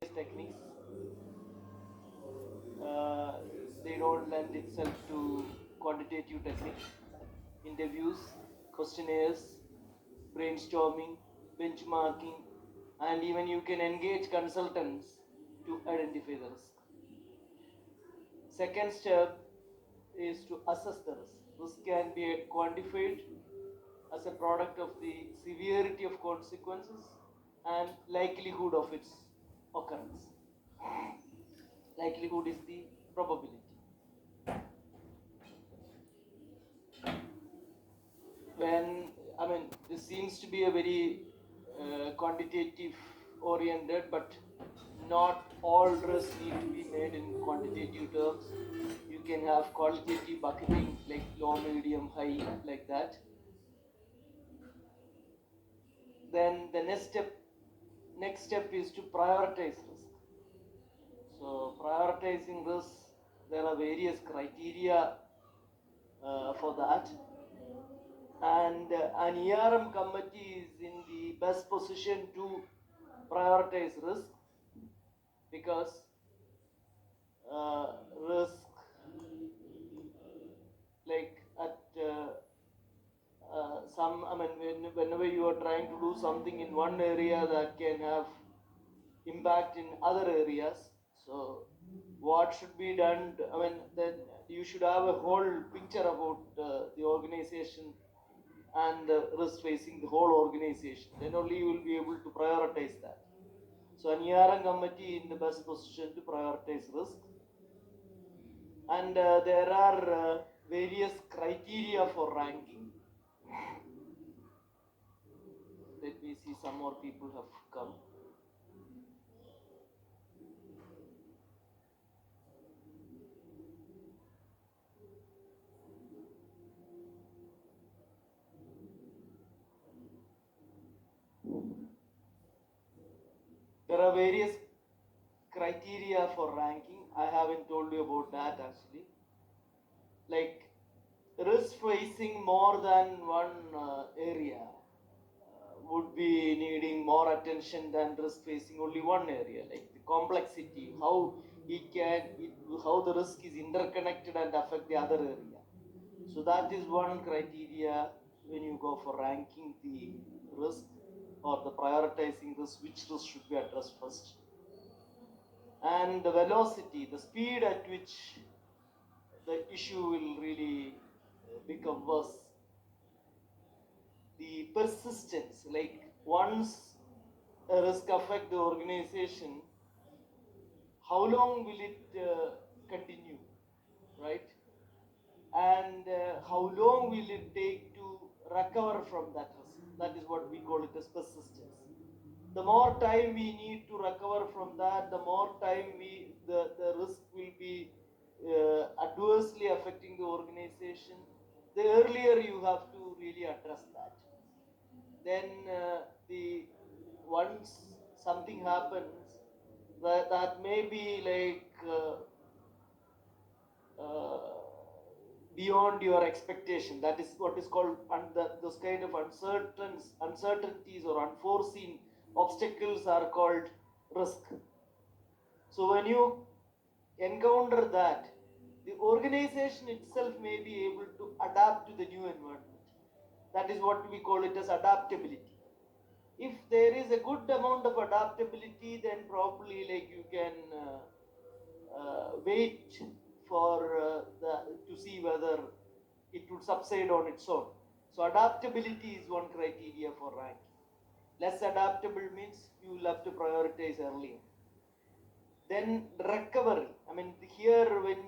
techniques. Uh, they don't lend itself to quantitative techniques, interviews, questionnaires, brainstorming, benchmarking, and even you can engage consultants to identify the risk. Second step is to assess the risk. Risk can be quantified as a product of the severity of consequences and likelihood of its occurrence. Likelihood is the probability. When this seems to be a very quantitative oriented, but not all risks need to be made in quantitative terms. You can have qualitative bucketing like low, medium, high, like that. Then the next step is to prioritize risk. So prioritizing risk, there are various criteria for that, and an ERM committee is in the best position to prioritize risk, because risk, like at whenever you are trying to do something in one area, that can have impact in other areas. So what should be done, then you should have a whole picture about the organization and the risk facing the whole organization. Then only you will be able to prioritize that. So an ERM committee in the best position to prioritize risk. And there are various criteria for ranking. Let me see, some more people have come. There are various criteria for ranking. I haven't told you about that actually. Like risk facing more than one area would be needing more attention than risk facing only one area. Like the complexity, how how the risk is interconnected and affect the other area. So that is one criteria when you go for ranking the risk or the prioritizing risk, which risk should be addressed first. And the velocity, the speed at which the issue will really become worse. The persistence, like once a risk affect the organization, how long will it continue, right? And how long will it take to recover from that risk? That is what we call it as persistence. The more time we need to recover from that, the more time the risk will be adversely affecting the organization, the earlier you have to really address that. Then the once something happens, that may be like uh, beyond your expectation. That is what is called those kind of uncertainties or unforeseen obstacles are called risk. So when you encounter that, the organization itself may be able to adapt to the new environment. That is what we call it as adaptability. If there is a good amount of adaptability, then probably like you can wait for to see whether it would subside on its own. So adaptability is one criteria for ranking. Less adaptable means you will have to prioritize earlier. Then recovery. Here when